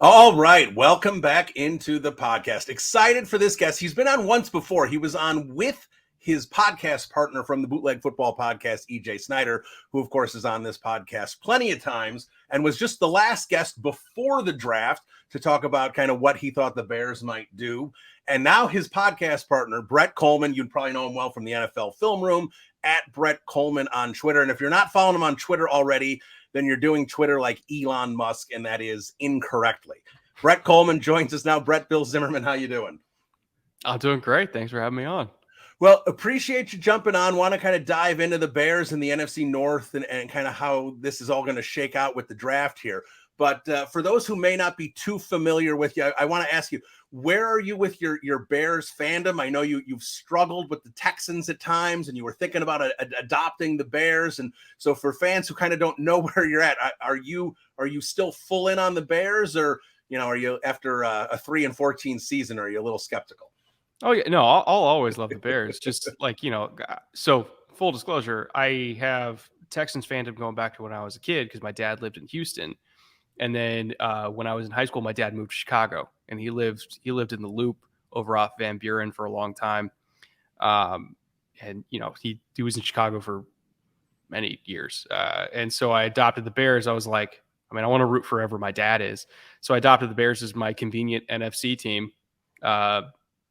All right, welcome back into the podcast. Excited for this guest. He's been on once before. He was on with his podcast partner from the Bootleg Football Podcast, EJ Snyder, who, of course, is on this podcast plenty of times and was just the last guest before the draft to talk about kind of what he thought the Bears might do. And now his podcast partner, Brett Kollmann, you'd probably know him well from the NFL Film Room, at Brett Kollmann on Twitter. And if you're not following him on Twitter already, then you're doing Twitter like Elon Musk, and that is incorrectly. Brett Kollmann joins us now. Brett, Bill Zimmerman, how you doing? I'm doing great. Thanks for having me on. Well, appreciate you jumping on. Want to kind of dive into the Bears and the NFC North and kind of how this is all going to shake out with the draft here. But for those who may not be too familiar with you, I want to ask you, where are you with your Bears fandom? I know you've struggled with the Texans at times, and you were thinking about adopting the Bears. And so for fans who kind of don't know where you're at, are you still full in on the Bears, or are you after a 3-14 season? Are you a little skeptical? Oh yeah, no, I'll always love the Bears. Just like so full disclosure, I have Texans fandom going back to when I was a kid because my dad lived in Houston. And then when I was in high school, my dad moved to Chicago, and he lived in the Loop over off Van Buren for a long time. And he was in Chicago for many years. And so I adopted the Bears. I was like, I want to root for wherever my dad is. So I adopted the Bears as my convenient NFC team. And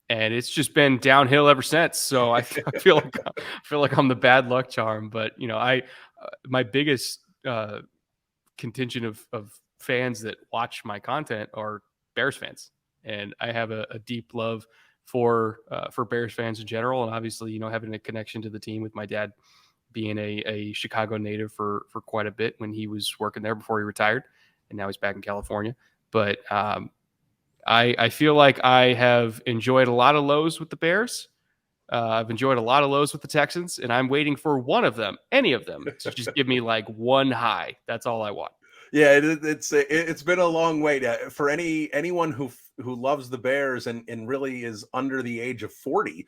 it's just been downhill ever since. So I feel like I'm the bad luck charm. But my biggest contingent of fans that watch my content are Bears fans, and I have a deep love for Bears fans in general, and obviously having a connection to the team with my dad being a Chicago native for quite a bit when he was working there before he retired, and now he's back in California. But I feel like I have enjoyed a lot of lows with the Bears. I've enjoyed a lot of lows with the Texans, and I'm waiting for one of them, any of them, to just give me like one high. That's all I want. Yeah, it's been a long wait for anyone who loves the Bears and really is under the age of 40.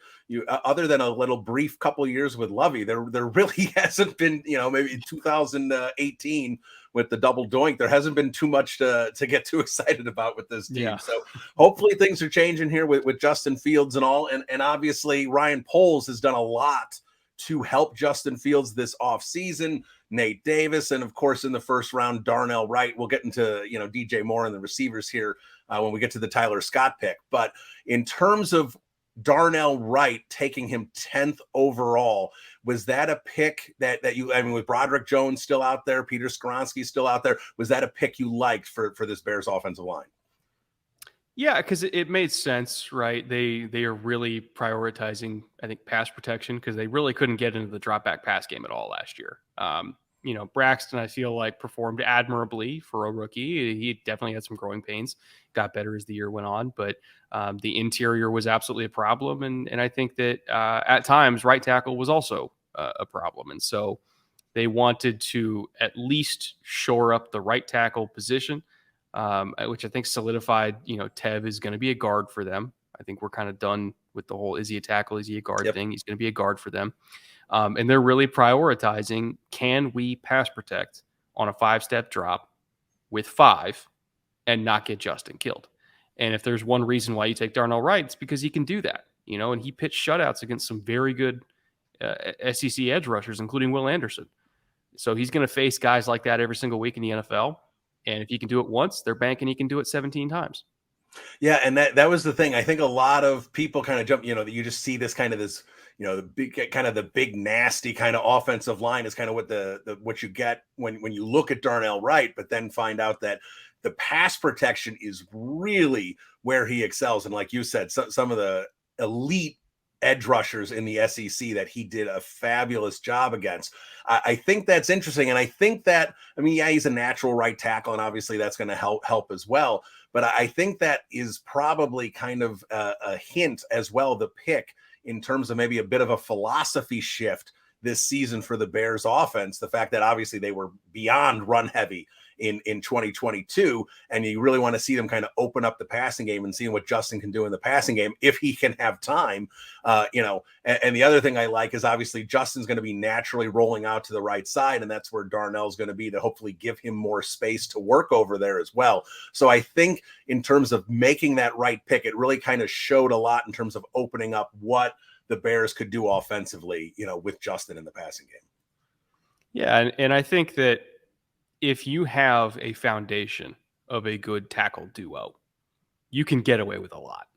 Other than a little brief couple years with Lovey, there really hasn't been, maybe 2018 with the double doink. There hasn't been too much to get too excited about with this team. Yeah. So hopefully things are changing here with Justin Fields and all, and obviously Ryan Poles has done a lot to help Justin Fields this offseason. Nate Davis, and of course in the first round, Darnell Wright. We'll get into DJ Moore and the receivers here when we get to the Tyler Scott pick. But in terms of Darnell Wright taking him 10th overall, was that a pick that you? With Broderick Jones still out there, Peter Skoronski still out there, was that a pick you liked for this Bears offensive line? Yeah, because it made sense, right? They are really prioritizing, I think, pass protection because they really couldn't get into the drop back pass game at all last year. Braxton, I feel like, performed admirably for a rookie. He definitely had some growing pains, got better as the year went on, but the interior was absolutely a problem. And I think that at times right tackle was also a problem. And so they wanted to at least shore up the right tackle position, which I think solidified, Tev is going to be a guard for them. I think we're kind of done with the whole, is he a tackle, is he a guard thing? He's going to be a guard for them. And they're really prioritizing, can we pass protect on a 5-step drop with 5 and not get Justin killed? And if there's one reason why you take Darnell Wright, it's because he can do that, and he pitched shutouts against some very good SEC edge rushers, including Will Anderson. So he's going to face guys like that every single week in the NFL. And if he can do it once, they're banking he can do it 17 times. Yeah, and that was the thing. I think a lot of people kind of jump, that you just see this kind of this, the big nasty kind of offensive line is kind of what what you get when you look at Darnell Wright, but then find out that the pass protection is really where he excels. And like you said, some of the elite edge rushers in the SEC that he did a fabulous job against. I think that's interesting. And I think that, he's a natural right tackle, and obviously that's going to help as well. But I think that is probably kind of a hint as well, the pick, in terms of maybe a bit of a philosophy shift this season for the Bears offense. The fact that obviously they were beyond run heavy in 2022, and you really want to see them kind of open up the passing game and seeing what Justin can do in the passing game if he can have time. And the other thing I like is obviously Justin's going to be naturally rolling out to the right side, and that's where Darnell's going to be to hopefully give him more space to work over there as well. So I think in terms of making that right pick, it really kind of showed a lot in terms of opening up what the Bears could do offensively, with Justin in the passing game. Yeah, and I think that if you have a foundation of a good tackle duo, you can get away with a lot.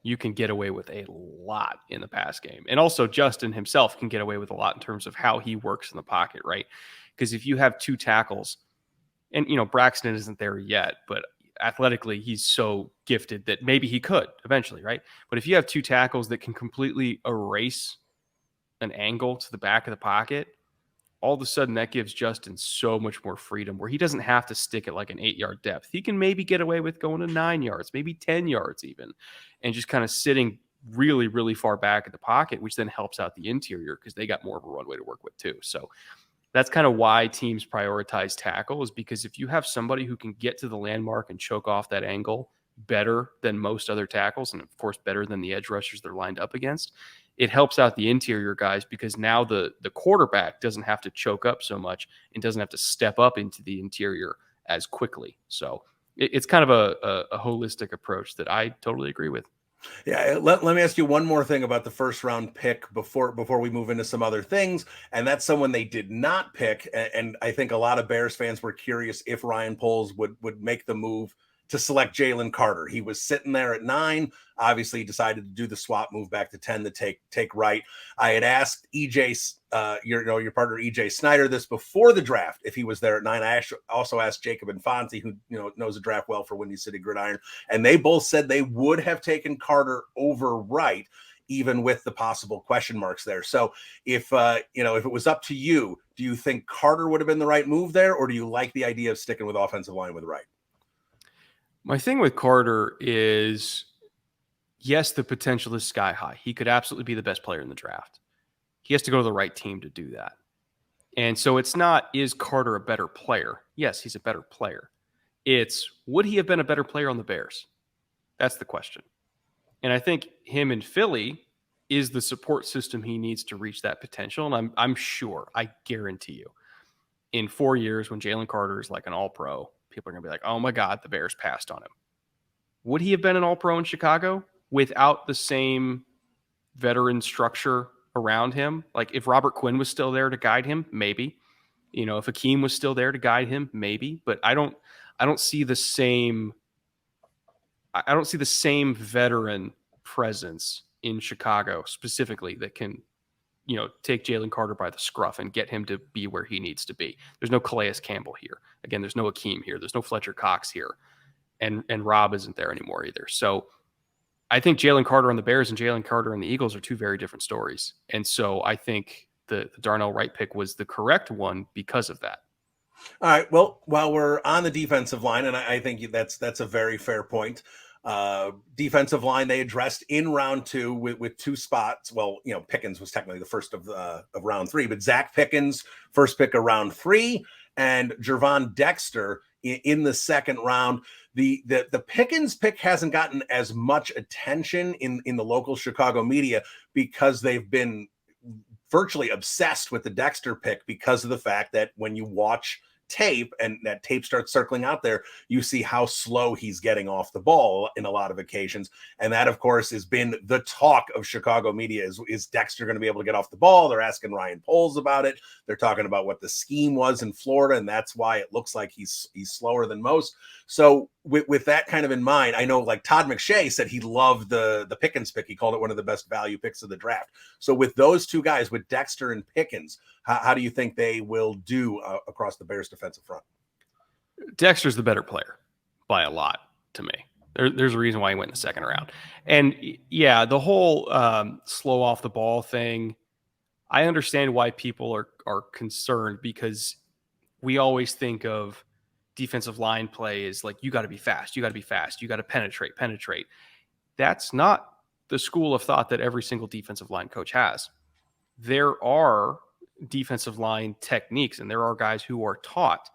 You can get away with a lot in the pass game. And also Justin himself can get away with a lot in terms of how he works in the pocket, right? Because if you have two tackles, and Braxton isn't there yet, but athletically he's so gifted that maybe he could eventually, right? But if you have two tackles that can completely erase an angle to the back of the pocket, all of a sudden that gives Justin so much more freedom where he doesn't have to stick at like an 8-yard depth. He can maybe get away with going to 9 yards, maybe 10 yards even, and just kind of sitting really, really far back in the pocket, which then helps out the interior because they got more of a runway to work with too. So that's kind of why teams prioritize tackle, is because if you have somebody who can get to the landmark and choke off that angle better than most other tackles, and of course better than the edge rushers they're lined up against, it helps out the interior guys because now the quarterback doesn't have to choke up so much and doesn't have to step up into the interior as quickly. So it's kind of a holistic approach that I totally agree with. Yeah, let me ask you one more thing about the first round pick before we move into some other things, and that's someone they did not pick, and I think a lot of Bears fans were curious if Ryan Poles would make the move to select Jalen Carter. He was sitting there at 9. Obviously, he decided to do the swap move back to 10 to take Wright. I had asked your partner EJ Snyder this before the draft if he was there at 9. I also asked Jacob Infante, who knows the draft well for Windy City Gridiron, and they both said they would have taken Carter over Wright, even with the possible question marks there. So if it was up to you, do you think Carter would have been the right move there, or do you like the idea of sticking with offensive line with Wright? My thing with Carter is, yes, the potential is sky high. He could absolutely be the best player in the draft. He has to go to the right team to do that. And so it's not, is Carter a better player? Yes, he's a better player. It's, would he have been a better player on the Bears? That's the question. And I think him in Philly is the support system he needs to reach that potential. And I'm sure, I guarantee you, in 4 years when Jalen Carter is like an all-pro, people are going to be like, oh my God, the Bears passed on him. Would he have been an all-pro in Chicago without the same veteran structure around him? Like if Robert Quinn was still there to guide him, maybe. If Akeem was still there to guide him, maybe. But I don't see the same veteran presence in Chicago specifically that can take Jalen Carter by the scruff and get him to be where he needs to be. There's no Calais Campbell here. Again, there's no Akeem here. There's no Fletcher Cox here. And Rob isn't there anymore either. So I think Jalen Carter on the Bears and Jalen Carter on the Eagles are two very different stories. And so I think the Darnell Wright pick was the correct one because of that. All right. Well, while we're on the defensive line, and I think that's a very fair point. Defensive line they addressed in round 2 with 2 spots. Well, Pickens was technically the first of round 3, but Zach Pickens, first pick of round 3, and Gervon Dexter in the second round. The Pickens pick hasn't gotten as much attention in the local Chicago media because they've been virtually obsessed with the Dexter pick because of the fact that when you watch tape and that tape starts circling out there, you see how slow he's getting off the ball in a lot of occasions. And that, of course, has been the talk of Chicago media is Dexter going to be able to get off the ball? They're asking Ryan Poles about it. They're talking about what the scheme was in Florida, and that's why it looks like he's slower than most. So with that kind of in mind, I know like Todd McShay said he loved the Pickens pick. He called it one of the best value picks of the draft. So with those two guys, with Dexter and Pickens, how do you think they will do across the Bears defensive front? Dexter's the better player by a lot to me. There's a reason why he went in the second round. And yeah, the whole slow off the ball thing, I understand why people are concerned because we always think of defensive line play is like, you got to be fast. You got to be fast. You got to penetrate. That's not the school of thought that every single defensive line coach has. There are defensive line techniques, and there are guys who are taught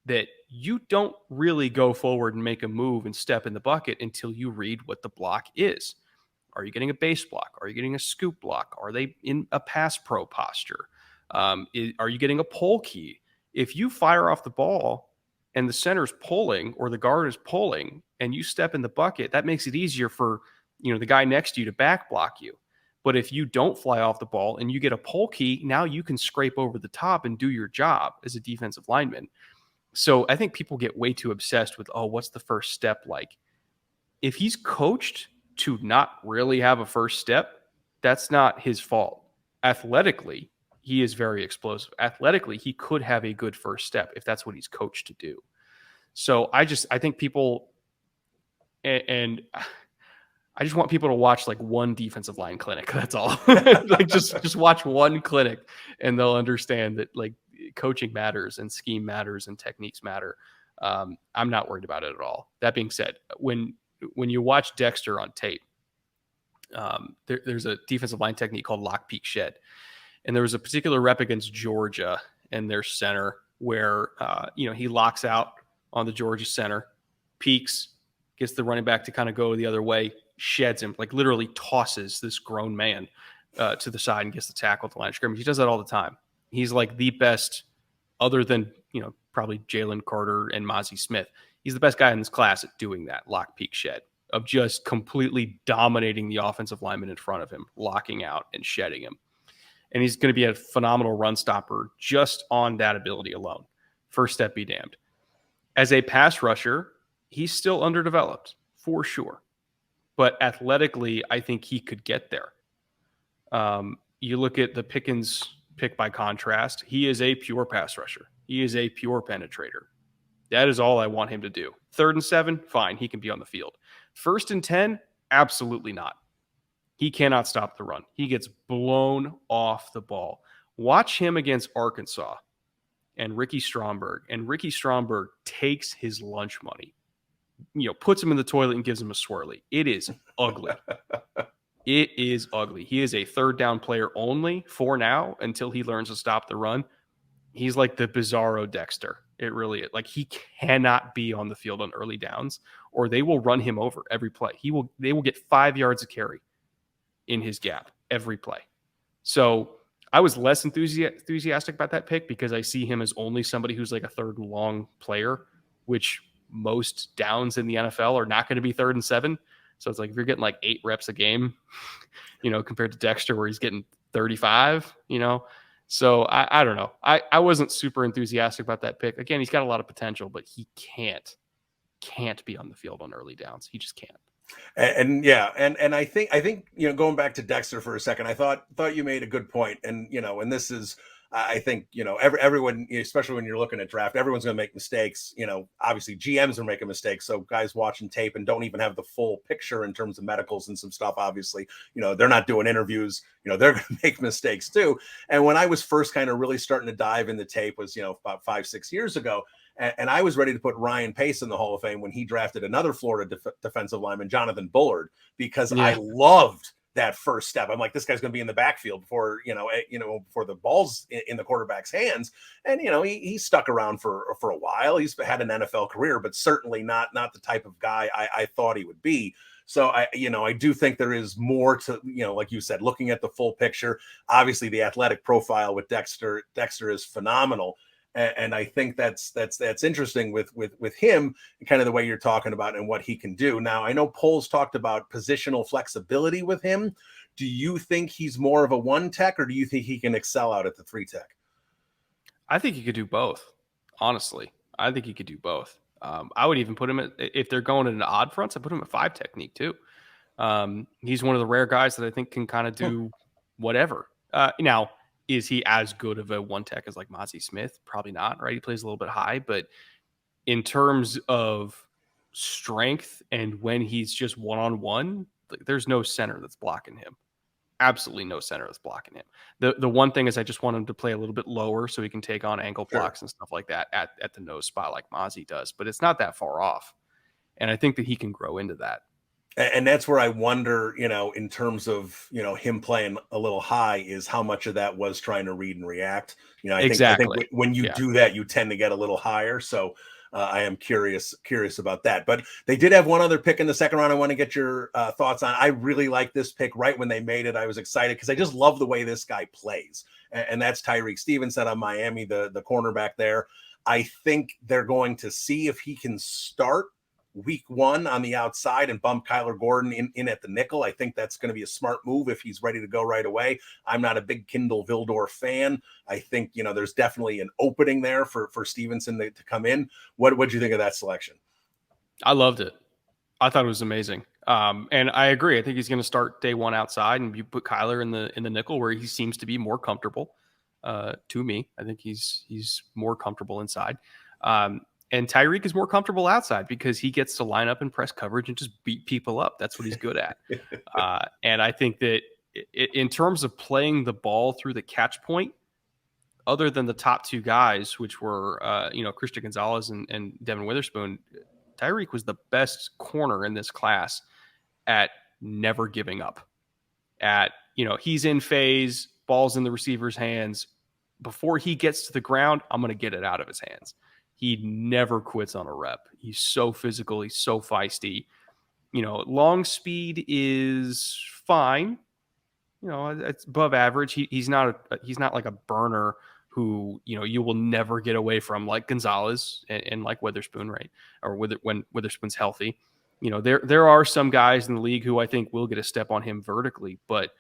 that you don't really go forward and make a move and step in the bucket until you read what the block is. Are you getting a base block? Are you getting a scoop block? Are they in a pass pro posture? Are you getting a pull key? If you fire off the ball and the center's pulling or the guard is pulling and you step in the bucket, that makes it easier for the guy next to you to back block you. But if you don't fly off the ball and you get a pull key, now you can scrape over the top and do your job as a defensive lineman. So I think people get way too obsessed with, what's the first step like? If he's coached to not really have a first step, that's not his fault. Athletically, he is very explosive. Athletically, he could have a good first step if that's what he's coached to do. So I think people, and I just want people to watch like one defensive line clinic. That's all. Like just watch one clinic and they'll understand that like coaching matters and scheme matters and techniques matter. I'm not worried about it at all. That being said, when you watch Dexter on tape, there's a defensive line technique called lock, peek, shed. And there was a particular rep against Georgia and their center where, he locks out on the Georgia center, peeks, gets the running back to kind of go the other way, sheds him, like literally tosses this grown man to the side and gets the tackle at the line of scrimmage. He does that all the time. He's like the best, other than, probably Jalen Carter and Mozzie Smith. He's the best guy in this class at doing that lock, peek, shed, of just completely dominating the offensive lineman in front of him, locking out and shedding him. And he's going to be a phenomenal run stopper just on that ability alone. First step be damned. As a pass rusher, he's still underdeveloped for sure. But athletically, I think he could get there. You look at the Pickens pick by contrast, he is a pure pass rusher. He is a pure penetrator. That is all I want him to do. 3rd and 7, fine, he can be on the field. 1st and 10, absolutely not. He cannot stop the run. He gets blown off the ball. Watch him against Arkansas and Ricky Stromberg. And Ricky Stromberg takes his lunch money, puts him in the toilet and gives him a swirly. It is ugly. It is ugly. He is a 3rd down player only for now until he learns to stop the run. He's like the bizarro Dexter. It really is. Like, he cannot be on the field on early downs or they will run him over every play. They will get 5 yards of carry in his gap every play. So I was less enthusiastic about that pick because I see him as only somebody who's like a 3rd and long player, which most downs in the NFL are not going to be 3rd and 7. So it's like, if you're getting like 8 reps a game, compared to Dexter where he's getting 35, so I don't know. I wasn't super enthusiastic about that pick. Again, he's got a lot of potential, but he can't be on the field on early downs. He just can't. And I think going back to Dexter for a second, I thought you made a good point, and this is, I think, everyone, especially when you're looking at draft, everyone's going to make mistakes. Obviously GMs are making mistakes. So guys watching tape and don't even have the full picture in terms of medicals and some stuff. Obviously, they're not doing interviews. They're going to make mistakes too. And when I was first kind of really starting to dive in the tape was, about 5-6 years ago. And I was ready to put Ryan Pace in the Hall of Fame when he drafted another Florida defensive lineman, Jonathan Bullard, because I loved that first step. I'm like, this guy's going to be in the backfield before before the ball's in the quarterback's hands. And he stuck around for a while. He's had an NFL career, but certainly not the type of guy I thought he would be. So I do think there is more to, like you said, looking at the full picture. Obviously, the athletic profile with Dexter is phenomenal. And I think that's interesting with him, kind of the way you're talking about and what he can do. Now, I know Poles talked about positional flexibility with him. Do you think he's more of a 1 tech, or do you think he can excel out at the 3 tech? I think he could do both. Honestly, I think he could do both. I would even put him if they're going in an odd fronts, I put him at 5 technique too. He's one of the rare guys that I think can kind of do whatever. Now, is he as good of a 1 tech as like Mozzie Smith? Probably not, right? He plays a little bit high, but in terms of strength and when he's just one-on-one, like, there's no center that's blocking him. Absolutely no center that's blocking him. The one thing is I just want him to play a little bit lower so he can take on ankle blocks and stuff like that at the nose spot like Mozzie does, but it's not that far off. And I think that he can grow into that. And that's where I wonder, in terms of, him playing a little high, is how much of that was trying to read and react. I think Exactly. when you Yeah. do that, you tend to get a little higher. So I am curious about that. But they did have one other pick in the second round. I want to get your thoughts on. I really like this pick. Right when they made it, I was excited because I just love the way this guy plays, and that's Tyreek Stevenson on Miami, the cornerback there. I think they're going to see if he can start week one on the outside and bump Kyler Gordon in at the nickel. I think that's going to be a smart move if he's ready to go right away. I'm not a big Kindle Vildor fan. I think, there's definitely an opening there for Stevenson to come in. What'd you think of that selection? I loved it. I thought it was amazing. And I agree. I think he's going to start day one outside, and you put Kyler in the nickel where he seems to be more comfortable. To me, I think he's more comfortable inside. And Tyreek is more comfortable outside because he gets to line up and press coverage and just beat people up. That's what he's good at. And I think that in terms of playing the ball through the catch point, other than the top two guys, which were Christian Gonzalez and Devin Witherspoon, Tyreek was the best corner in this class at never giving up. At he's in phase, ball's in the receiver's hands. Before he gets to the ground, I'm going to get it out of his hands. He never quits on a rep. He's so physical. He's so feisty. Long speed is fine. It's above average. He's not like a burner who you will never get away from, like Gonzalez and like Witherspoon, right? Or when Witherspoon's healthy. There are some guys in the league who I think will get a step on him vertically, but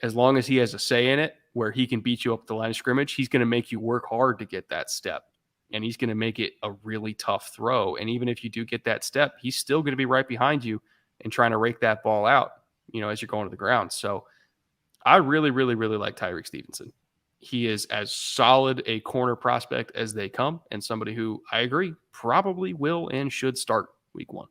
as long as he has a say in it, where he can beat you up at the line of scrimmage, he's going to make you work hard to get that step. And he's going to make it a really tough throw. And even if you do get that step, he's still going to be right behind you and trying to rake that ball out, as you're going to the ground. So I really, really, really like Tyreek Stevenson. He is as solid a corner prospect as they come, and somebody who I agree probably will and should start week one.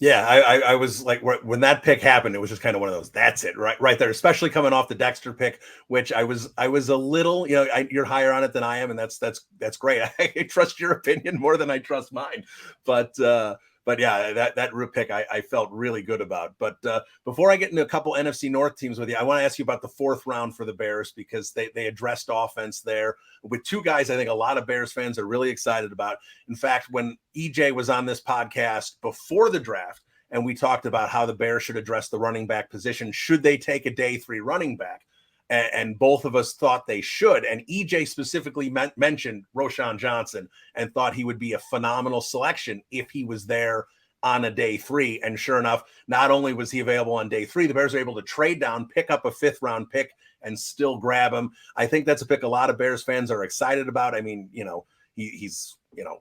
Yeah, I was like, when that pick happened, it was just kind of one of those. That's it, right there. Especially coming off the Dexter pick, which I was a little, you're higher on it than I am, and that's great. I trust your opinion more than I trust mine, but yeah, that root pick I felt really good about. But before I get into a couple NFC North teams with you, I want to ask you about the fourth round for the Bears, because they addressed offense there with two guys I think a lot of Bears fans are really excited about. In fact, when EJ was on this podcast before the draft, and we talked about how the Bears should address the running back position, should they take a day 3 running back? And both of us thought they should. And EJ specifically mentioned Roshan Johnson and thought he would be a phenomenal selection if he was there on a day 3. And sure enough, not only was he available on day 3, the Bears were able to trade down, pick up a 5th round pick, and still grab him. I think that's a pick a lot of Bears fans are excited about. I mean, he's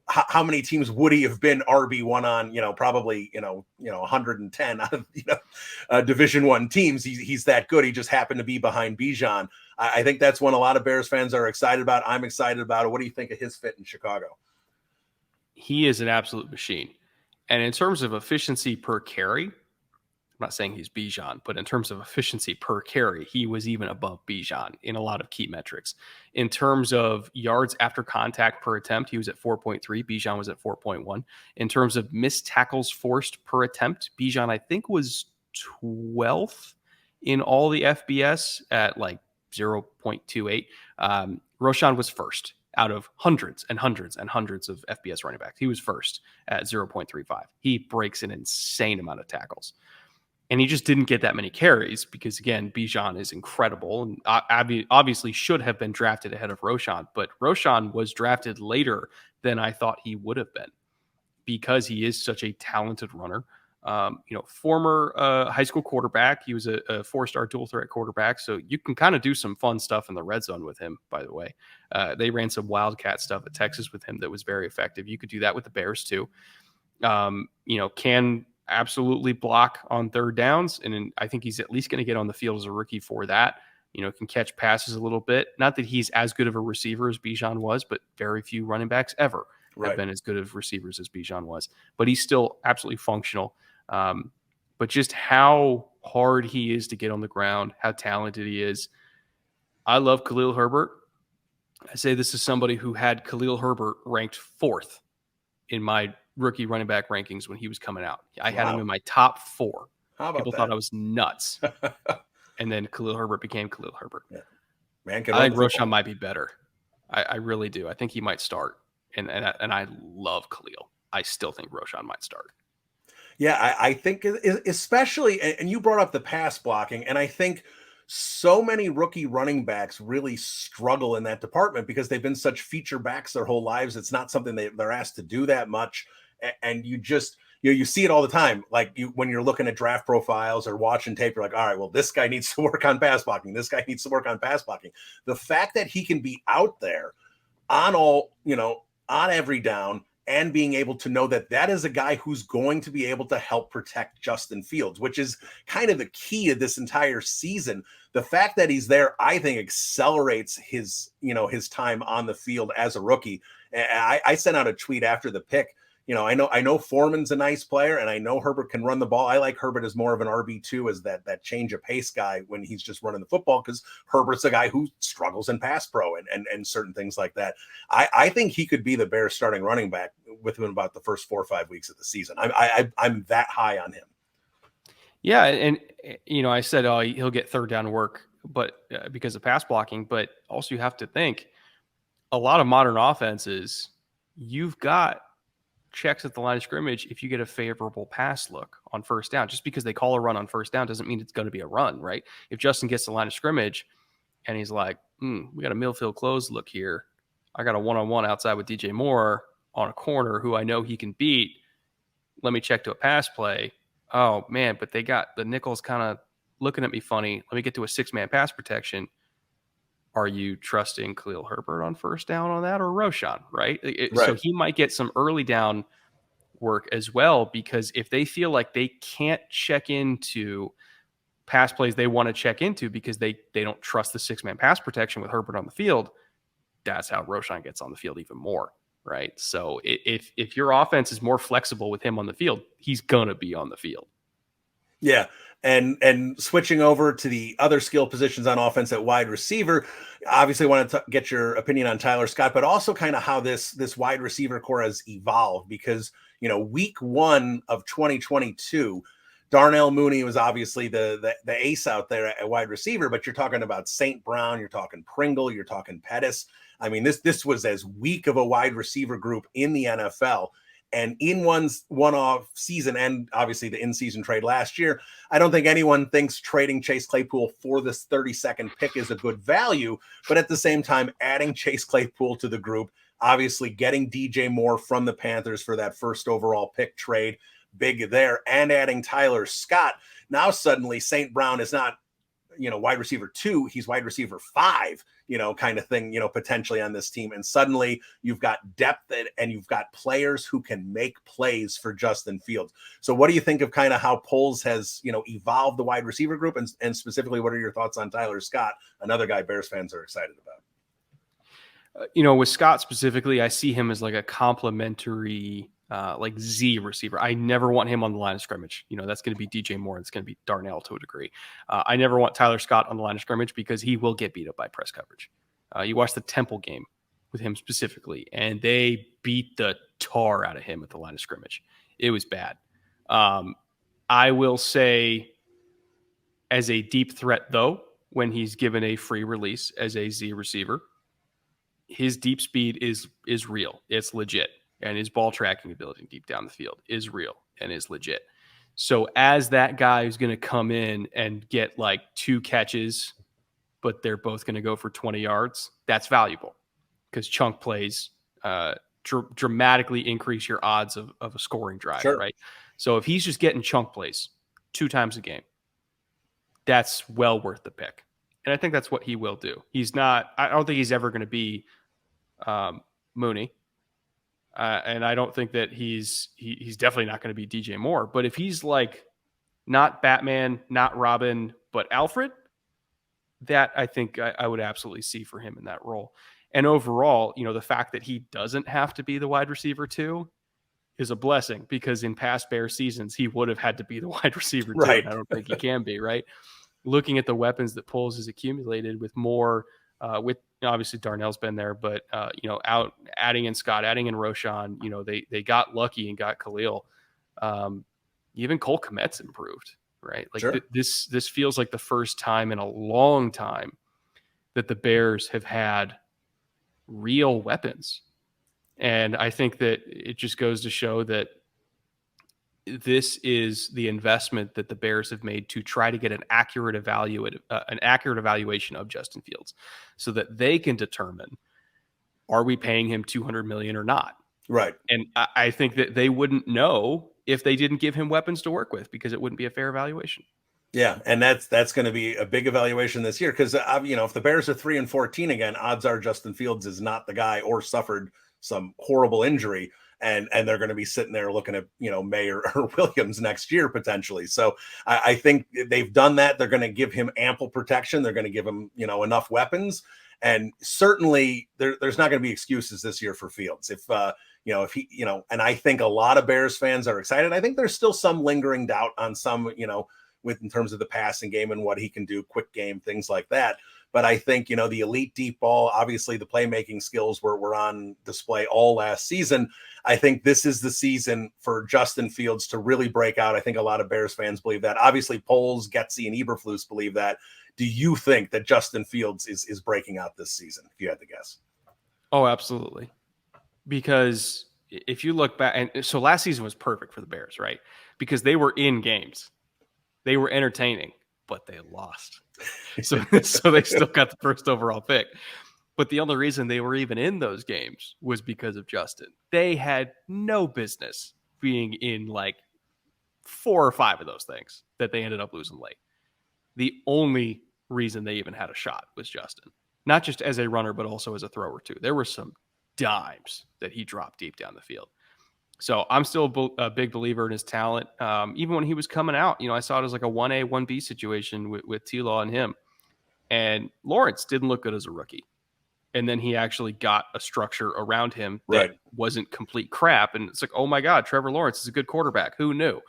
how many teams would he have been RB1 on, probably 110 out of Division I teams. He's that good. He just happened to be behind Bijan. I think that's one a lot of Bears fans are excited about. I'm excited about it. What do you think of his fit in Chicago? He is an absolute machine. And in terms of efficiency per carry, I'm not saying he's Bijan, but in terms of efficiency per carry, he was even above Bijan in a lot of key metrics. In terms of yards after contact per attempt, he was at 4.3. Bijan was at 4.1. In terms of missed tackles forced per attempt, Bijan, I think, was 12th in all the FBS at like 0.28. Roshan was first out of hundreds and hundreds and hundreds of FBS running backs. He was first at 0.35. He breaks an insane amount of tackles. And he just didn't get that many carries because, again, Bijan is incredible and obviously should have been drafted ahead of Roshan. But Roshan was drafted later than I thought he would have been because he is such a talented runner. Former high school quarterback. He was a 4-star dual threat quarterback. So you can kind of do some fun stuff in the red zone with him, by the way. They ran some Wildcat stuff at Texas with him that was very effective. You could do that with the Bears too. Can absolutely block on third downs. And I think he's at least going to get on the field as a rookie for that. Can catch passes a little bit. Not that he's as good of a receiver as Bijan was, but very few running backs ever have been as good of receivers as Bijan was. But he's still absolutely functional. But just how hard he is to get on the ground, how talented he is. I love Khalil Herbert. I say this is somebody who had Khalil Herbert ranked 4th in my rookie running back rankings when he was coming out. I had him in my top 4. How about People thought that? I was nuts. And then Khalil Herbert became Khalil Herbert. Yeah. Man can I run think the Roshan football. might be better. I really do. I think he might start. And I love Khalil. I still think Roshan might start. Yeah, I think especially, and you brought up the pass blocking, and I think so many rookie running backs really struggle in that department because they've been such feature backs their whole lives. It's not something they're asked to do that much, and you just you see it all the time. Like when you're looking at draft profiles or watching tape, you're like, all right, well, this guy needs to work on pass blocking. This guy needs to work on pass blocking. The fact that he can be out there on on every down and being able to know that that is a guy who's going to be able to help protect Justin Fields, which is kind of the key of this entire season. The fact that he's there, I think, accelerates his time on the field as a rookie. I sent out a tweet after the pick. I know Foreman's a nice player, and I know Herbert can run the ball. I like Herbert as more of an RB2, as that change of pace guy when he's just running the football, because Herbert's a guy who struggles in pass pro and certain things like that. I think he could be the Bears starting running back within about the first 4 or 5 weeks of the season. I'm that high on him. Yeah, and I said, oh, he'll get third down work, but because of pass blocking. But also, you have to think a lot of modern offenses. You've got checks at the line of scrimmage if you get a favorable pass look on first down. Just because they call a run on first down doesn't mean it's going to be a run, right? If Justin gets the line of scrimmage and he's like, we got a midfield close look here. I got a one-on-one outside with DJ Moore on a corner who I know he can beat. Let me check to a pass play. Oh, man, but they got the nickels kind of looking at me funny. Let me get to a six-man pass protection. Are you trusting Khalil Herbert on first down on that, or Roshan, right? So Right. he might get some early down work as well, because if they feel like they can't check into pass plays they want to check into because they don't trust the six-man pass protection with Herbert on the field, that's how Roshan gets on the field even more, right? So if your offense is more flexible with him on the field, he's going to be on the field. Yeah. And switching over to the other skill positions on offense at wide receiver, obviously want to get your opinion on Tyler Scott, but also kind of how this wide receiver core has evolved, because week 1 of 2022, Darnell Mooney was obviously the ace out there at wide receiver, but you're talking about St. Brown, you're talking Pringle, you're talking Pettis. I mean, this was as weak of a wide receiver group in the NFL. And in one-off season, and obviously the in-season trade last year, I don't think anyone thinks trading Chase Claypool for this 32nd pick is a good value. But at the same time, adding Chase Claypool to the group, obviously getting DJ Moore from the Panthers for that first overall pick trade, big there, and adding Tyler Scott. Now suddenly St. Brown is not wide receiver 2, he's wide receiver 5, kind of thing, potentially on this team. And suddenly you've got depth and you've got players who can make plays for Justin Fields. So what do you think of kind of how Poles has, evolved the wide receiver group, and specifically, what are your thoughts on Tyler Scott, another guy Bears fans are excited about? With Scott specifically, I see him as like a complementary like Z receiver. I never want him on the line of scrimmage. That's going to be DJ Moore. It's going to be Darnell to a degree. I never want Tyler Scott on the line of scrimmage because he will get beat up by press coverage. You watch the Temple game with him specifically, and they beat the tar out of him at the line of scrimmage. It was bad. I will say, as a deep threat, though, when he's given a free release as a Z receiver, his deep speed is real. It's legit. And his ball tracking ability deep down the field is real and is legit. So as that guy who's going to come in and get like 2 catches, but they're both going to go for 20 yards, that's valuable, because chunk plays dramatically increase your odds of a scoring drive, Sure. right? So if he's just getting chunk plays 2 times a game, that's well worth the pick. And I think that's what he will do. I don't think he's ever going to be Mooney. And I don't think that he's definitely not going to be DJ Moore. But if he's like not Batman, not Robin, but Alfred, that I think I would absolutely see for him in that role. And overall, the fact that he doesn't have to be the wide receiver 2 is a blessing, because in past Bear seasons, he would have had to be the wide receiver 2. Right. And I don't think he can be, right? Looking at the weapons that Poles has accumulated with Moore, with obviously Darnell's been there, but out adding in Scott, adding in Roshan, they got lucky and got Khalil. Even Cole Kmet's improved. right? Like Sure. this feels like the first time in a long time that the Bears have had real weapons. And I think that it just goes to show that this is the investment that the Bears have made to try to get an accurate evaluation of Justin Fields, so that they can determine, are we paying him $200 million or not? Right. And I think that they wouldn't know if they didn't give him weapons to work with, because it wouldn't be a fair evaluation. Yeah, and that's going to be a big evaluation this year because if the Bears are 3-14 again, odds are Justin Fields is not the guy or suffered some horrible injury, and they're going to be sitting there looking at May or Williams next year potentially. So I think they've done that. They're going to give him ample protection. They're going to give him enough weapons, and certainly there's not going to be excuses this year for Fields if he and I think a lot of Bears fans are excited. I think there's still some lingering doubt on some with in terms of the passing game and what he can do, quick game, things like that. But I think, the elite deep ball, obviously the playmaking skills were on display all last season. I think this is the season for Justin Fields to really break out. I think a lot of Bears fans believe that. Obviously, Poles, Getsy, and Eberflus believe that. Do you think that Justin Fields is breaking out this season, if you had to guess? Oh, absolutely. Because if you look back, and so last season was perfect for the Bears, right? Because they were in games. They were entertaining, but they lost. So they still got the first overall pick. But the only reason they were even in those games was because of Justin. They had no business being in like 4 or 5 of those things that they ended up losing late. The only reason they even had a shot was Justin. Not just as a runner, but also as a thrower too. There were some dimes that he dropped deep down the field. So I'm still a big believer in his talent. Even when he was coming out, I saw it as like a 1A, 1B situation with T-Law and him. And Lawrence didn't look good as a rookie. And then he actually got a structure around him that wasn't complete crap. And it's like, oh my God, Trevor Lawrence is a good quarterback. Who knew?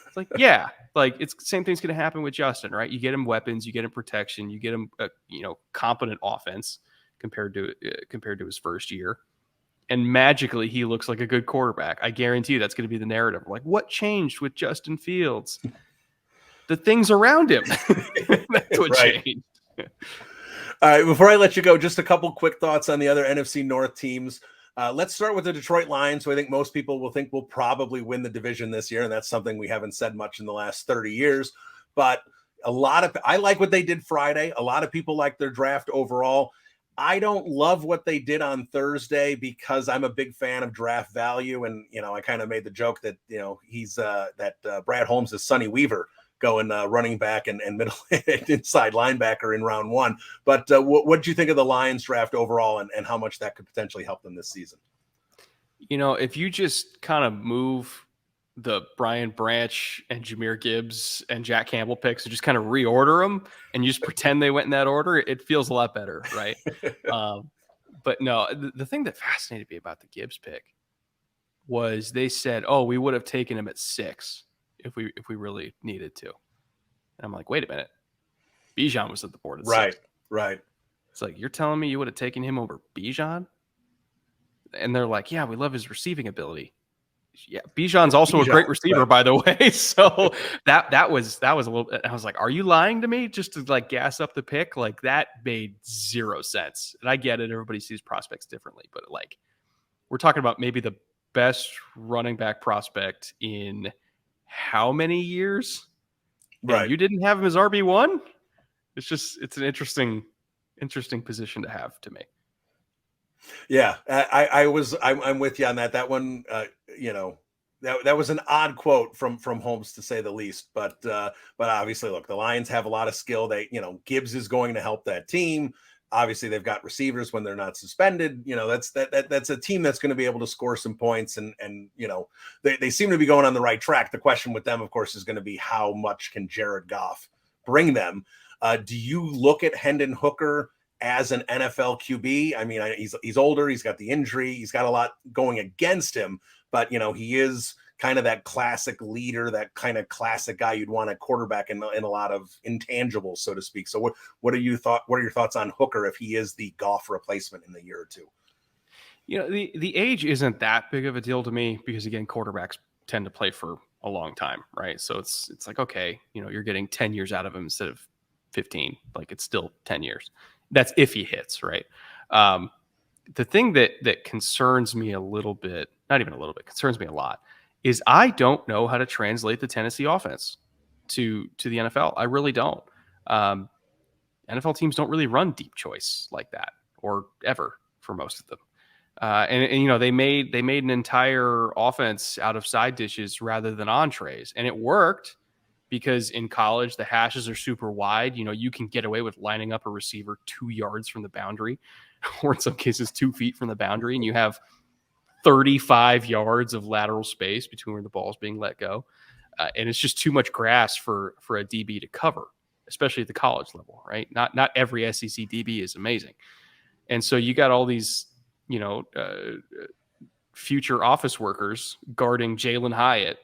It's like, yeah, like it's the same thing's going to happen with Justin, right? You get him weapons, you get him protection, you get him competent offense compared to his first year. And magically, he looks like a good quarterback. I guarantee you that's going to be the narrative. Like, what changed with Justin Fields? The things around him. That's what changed. All right, before I let you go, just a couple quick thoughts on the other NFC North teams. Let's start with the Detroit Lions, who I think most people will think will probably win the division this year, and that's something we haven't said much in the last 30 years. But I like what they did Friday. A lot of people like their draft overall. I don't love what they did on Thursday because I'm a big fan of draft value. And, I kind of made the joke that, he's Brad Holmes is Sonny Weaver going running back and middle inside linebacker in round 1. But what did you think of the Lions draft overall and how much that could potentially help them this season? If you just kind of move the Brian Branch and Jahmyr Gibbs and Jack Campbell picks and just kind of reorder them and you just pretend they went in that order, it feels a lot better, right? But no, the thing that fascinated me about the Gibbs pick was they said, oh, we would have taken him at 6 if we really needed to. And I'm like, wait a minute. Bijan was at the board at 6. Right. It's like, you're telling me you would have taken him over Bijan? And they're like, yeah, we love his receiving ability. Yeah, Bijan's also a great receiver, by the way. So that was a little. I was like, "Are you lying to me?" Just to like gas up the pick, like that made 0 sense. And I get it; everybody sees prospects differently, but like we're talking about maybe the best running back prospect in how many years? Right. And you didn't have him as RB1. It's an interesting position to have to me. Yeah, I'm with you on that. That one, that was an odd quote from Holmes to say the least. But obviously, look, the Lions have a lot of skill. Gibbs is going to help that team. Obviously, they've got receivers when they're not suspended. That's a team that's going to be able to score some points, and they seem to be going on the right track. The question with them, of course, is going to be how much can Jared Goff bring them? Do you look at Hendon Hooker as an NFL QB? I mean, he's older, he's got the injury, he's got a lot going against him, but he is kind of that classic leader, that kind of classic guy you'd want a quarterback in a lot of intangibles, so to speak. So what are your thoughts on Hooker if he is the Goff replacement in a year or two? The age isn't that big of a deal to me because again, quarterbacks tend to play for a long time, right? So it's like, okay, you're getting 10 years out of him instead of 15. Like, it's still 10 years. That's if he hits, right? The thing that concerns me a little bit, not even a little bit, concerns me a lot, is I don't know how to translate the Tennessee offense to the NFL. I really don't. Um, NFL teams don't really run deep choice like that, or ever, for most of them. And they made an entire offense out of side dishes rather than entrees, and it worked because in college the hashes are super wide. You can get away with lining up a receiver 2 yards from the boundary, or in some cases 2 feet from the boundary, and you have 35 yards of lateral space between where the ball's being let go, and it's just too much grass for a DB to cover, especially at the college level, right? Not every SEC DB is amazing, and so you got all these you know, uh, future office workers guarding Jalen Hyatt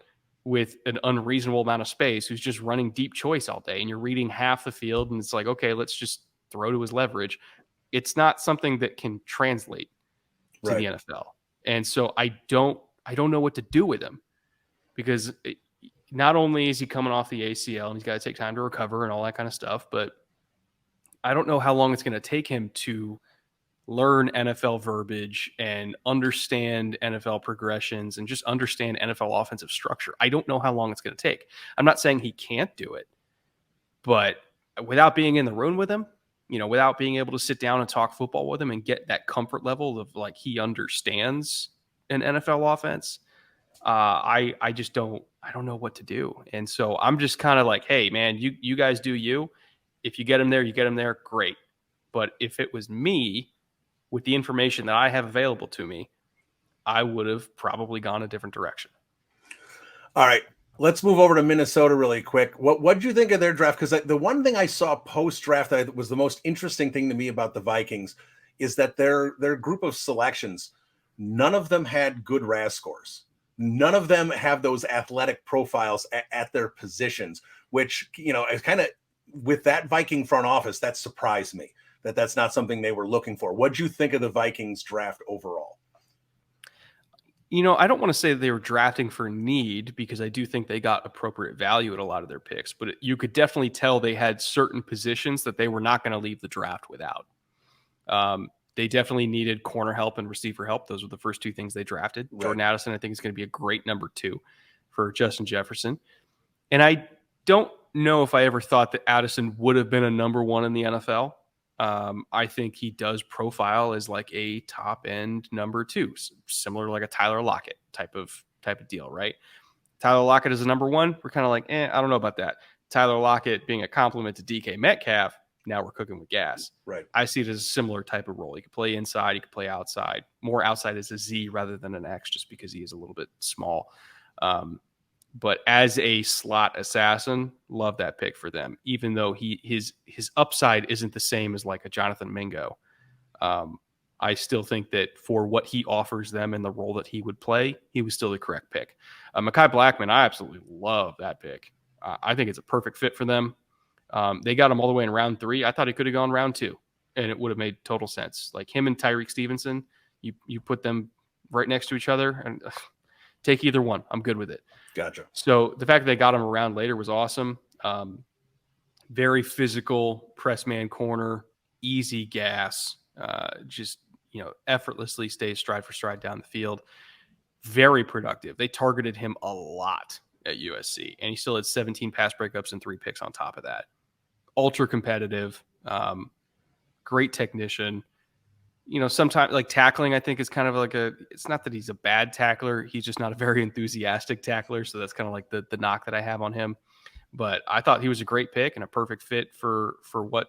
with an unreasonable amount of space, who's just running deep choice all day. And you're reading half the field, and it's like, okay, let's just throw to his leverage. It's not something that can translate to the NFL. And so I don't know what to do with him, because not only is he coming off the ACL and he's got to take time to recover and all that kind of stuff, but I don't know how long it's going to take him to learn NFL verbiage and understand NFL progressions and just understand NFL offensive structure. I don't know how long it's going to take. I'm not saying he can't do it, but without being in the room with him, without being able to sit down and talk football with him and get that comfort level of like he understands an NFL offense, I just don't know what to do. And so I'm just kind of like, hey man, you guys do you. If you get him there, great. But if it was me, with the information that I have available to me, I would have probably gone a different direction. All right, let's move over to Minnesota really quick. What did you think of their draft? Because the one thing I saw post draft that was the most interesting thing to me about the Vikings is that their group of selections, none of them had good RAS scores. None of them have those athletic profiles at their positions, which is kind of, with that Viking front office, that surprised me. That's not something they were looking for. What'd you think of the Vikings draft overall? I don't want to say they were drafting for need, because I do think they got appropriate value at a lot of their picks, but you could definitely tell they had certain positions that they were not going to leave the draft without. They definitely needed corner help and receiver help. Those were the first two things they drafted. Right. Jordan Addison, I think, is going to be a great number 2 for Justin Jefferson. And I don't know if I ever thought that Addison would have been a number 1 in the NFL. I think he does profile as like a top end number 2, similar to like a Tyler Lockett type of deal, right? Tyler Lockett is a number 1. We're kind of like, I don't know about that. Tyler Lockett being a compliment to DK Metcalf, now we're cooking with gas. Right. I see it as a similar type of role. He could play inside, he could play outside, more outside as a Z rather than an X, just because he is a little bit small. But as a slot assassin, love that pick for them, even though his upside isn't the same as like a Jonathan Mingo. I still think that for what he offers them and the role that he would play, he was still the correct pick. Mekhi Blackmon, I absolutely love that pick. I think it's a perfect fit for them. They got him all the way in round 3. I thought he could have gone round 2, and it would have made total sense. Like him and Tyreek Stevenson, you put them right next to each other, and take either one. I'm good with it. Gotcha. So the fact that they got him around later was awesome. Very physical press man corner, easy gas, just effortlessly stays stride for stride down the field. Very productive. They targeted him a lot at USC, and he still had 17 pass breakups and 3 picks on top of that. Ultra competitive, great technician. Sometimes like tackling, I think is kind of like it's not that he's a bad tackler. He's just not a very enthusiastic tackler. So that's kind of like the knock that I have on him. But I thought he was a great pick and a perfect fit for what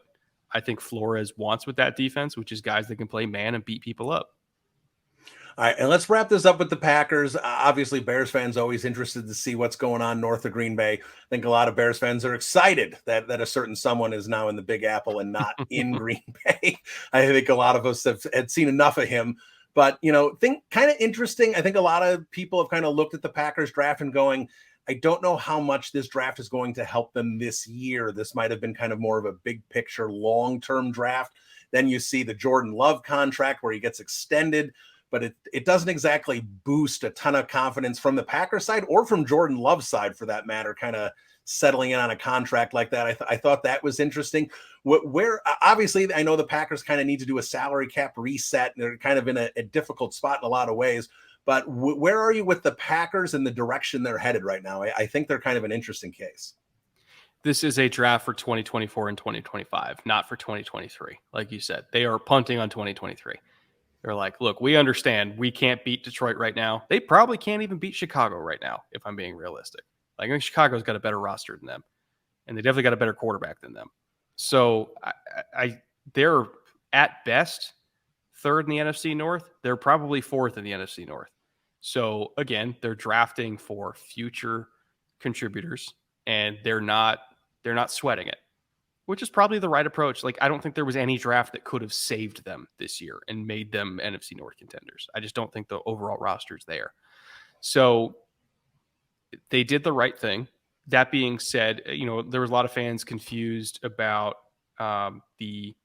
I think Flores wants with that defense, which is guys that can play man and beat people up. All right, and let's wrap this up with the Packers. Obviously, Bears fans always interested to see what's going on north of Green Bay. I think a lot of Bears fans are excited that a certain someone is now in the Big Apple and not in Green Bay. I think a lot of us had seen enough of him. But, think kind of interesting. I think a lot of people have kind of looked at the Packers draft and going, I don't know how much this draft is going to help them this year. This might have been kind of more of a big picture, long-term draft. Then you see the Jordan Love contract where he gets extended. but it doesn't exactly boost a ton of confidence from the Packers side or from Jordan Love's side for that matter, kind of settling in on a contract like that. I thought that was interesting. Where obviously I know the Packers kind of need to do a salary cap reset, and they're kind of in a difficult spot in a lot of ways. But where are you with the Packers and the direction they're headed right now? I think they're kind of an interesting case. This is a draft for 2024 and 2025, not for 2023. Like you said, they are punting on 2023. They're like, look, we understand we can't beat Detroit right now. They probably can't even beat Chicago right now, if I'm being realistic. Like, I think Chicago's got a better roster than them, and they definitely got a better quarterback than them. So they're at best third in the NFC North. They're probably fourth in the NFC North. So again, they're drafting for future contributors, and they're not sweating it, which is probably the right approach. Like, I don't think there was any draft that could have saved them this year and made them NFC North contenders. I just don't think the overall roster is there. So they did the right thing. That being said, there was a lot of fans confused about the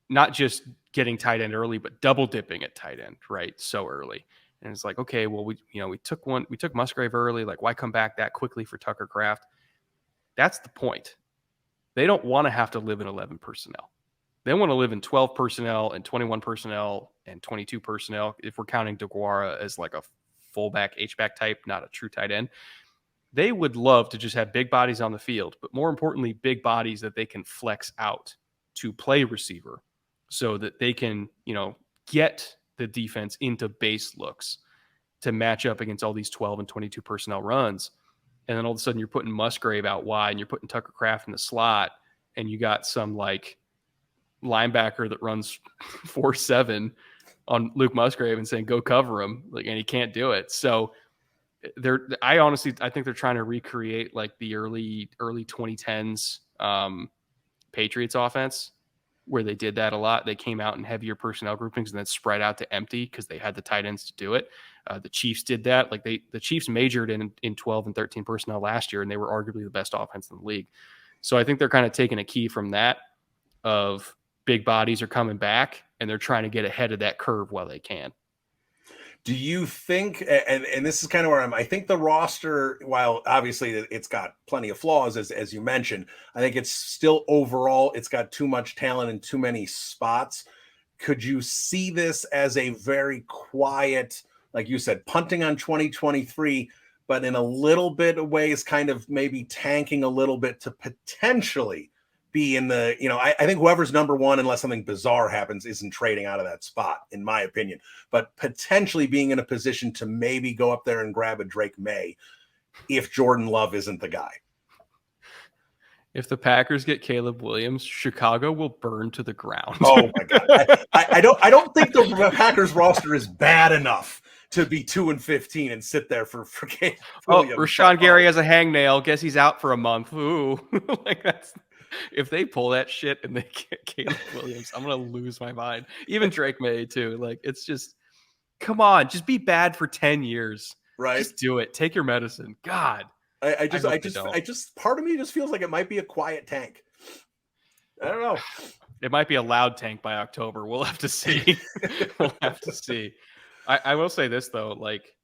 not just getting tight end early, but double dipping at tight end, right? So early. And it's like, okay, well, we took Musgrave early. Like, why come back that quickly for Tucker Kraft? That's the point. They don't want to have to live in 11 personnel. They want to live in 12 personnel and 21 personnel and 22 personnel. If we're counting DeGuara as like a fullback, H-back type, not a true tight end. They would love to just have big bodies on the field, but more importantly, big bodies that they can flex out to play receiver so that they can, get the defense into base looks to match up against all these 12 and 22 personnel runs. And then all of a sudden you're putting Musgrave out wide and you're putting Tucker Kraft in the slot, and you got some like linebacker that runs 4.7 on Luke Musgrave and saying, go cover him. Like, and he can't do it. So I think they're trying to recreate like the early 2010s Patriots offense, where they did that a lot. They came out in heavier personnel groupings and then spread out to empty because they had the tight ends to do it. The Chiefs did that. Like the Chiefs majored in 12 and 13 personnel last year, and they were arguably the best offense in the league. So I think they're kind of taking a key from that of big bodies are coming back, and they're trying to get ahead of that curve while they can. Do you think, and this is kind of where I think the roster, while obviously it's got plenty of flaws, as you mentioned, I think it's still overall, it's got too much talent in too many spots. Could you see this as a very quiet, like you said, punting on 2023, but in a little bit of ways, kind of maybe tanking a little bit to potentially be in the, I think whoever's number one, unless something bizarre happens, isn't trading out of that spot, in my opinion, but potentially being in a position to maybe go up there and grab a Drake May if Jordan Love isn't the guy. If the Packers get Caleb Williams, Chicago will burn to the ground. Oh my God. I don't think the Packers roster is bad enough to be 2-15 and sit there for Caleb Williams. Rashawn Gary has a hangnail. Guess he's out for a month. Ooh. Like, that's, if they pull that shit and they get Caleb Williams, I'm going to lose my mind. Even Drake May too. Like, it's just, come on, just be bad for 10 years. Right. Just do it. Take your medicine. God. I just part of me just feels like it might be a quiet tank. I don't know. It might be a loud tank by October. We'll have to see. We'll have to see. I will say this though, like,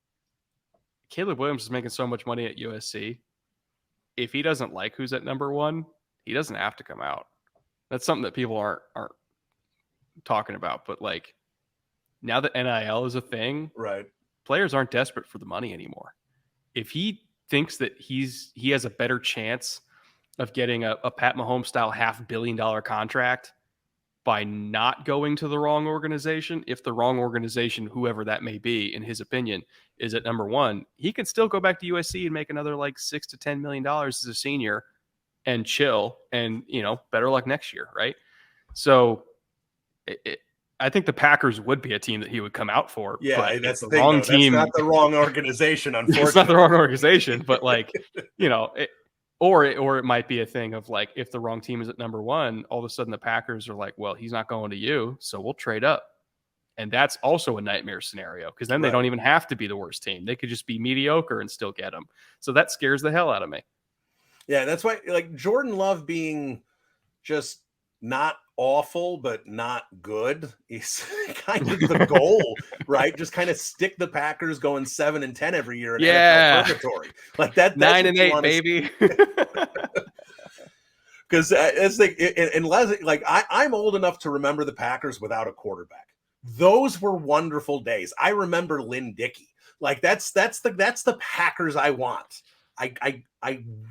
Caleb Williams is making so much money at USC. If he doesn't like who's at number one, he doesn't have to come out. That's something that people aren't talking about. But like, now that NIL is a thing, right? Players aren't desperate for the money anymore. If he thinks that he has a better chance of getting a Pat Mahomes style $500 million contract by not going to the wrong organization, if the wrong organization, whoever that may be, in his opinion, is at number one, he can still go back to USC and make another like $6 to $10 million as a senior and chill, and better luck next year, right? So I think the Packers would be a team that he would come out for. Yeah, that's the wrong team. That's not the wrong organization, unfortunately. It's not the wrong organization, but like, or it might be a thing of like, if the wrong team is at number one, all of a sudden the Packers are like, well, he's not going to you, so we'll trade up. And that's also a nightmare scenario, because then they don't even have to be the worst team. They could just be mediocre and still get them. So that scares the hell out of me. Yeah, that's why, like, Jordan Love being just not awful, but not good is kind of the goal, right? Just kind of stick the Packers going 7-10 every year in NFL purgatory. Like that's 9-8, baby. Because it's like, unless like I'm old enough to remember the Packers without a quarterback. Those were wonderful days. I remember Lynn Dickey. Like that's the Packers I want. I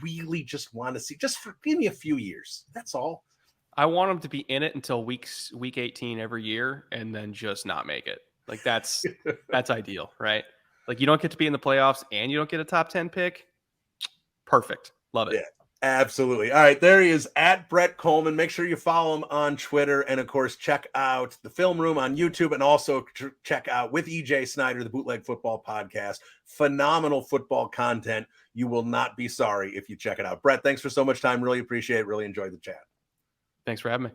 really just want to see, give me a few years. That's all. I want them to be in it until week 18 every year and then just not make it. Like that's ideal, right? Like you don't get to be in the playoffs and you don't get a top 10 pick. Perfect. Love it. Yeah, absolutely. All right, there he is at Brett Kollmann. Make sure you follow him on Twitter, and of course check out the Film Room on YouTube, and also check out with EJ Snyder, the Bootleg Football Podcast. Phenomenal football content. You will not be sorry if you check it out. Brett, thanks for so much time. Really appreciate it. Really enjoyed the chat. Thanks for having me.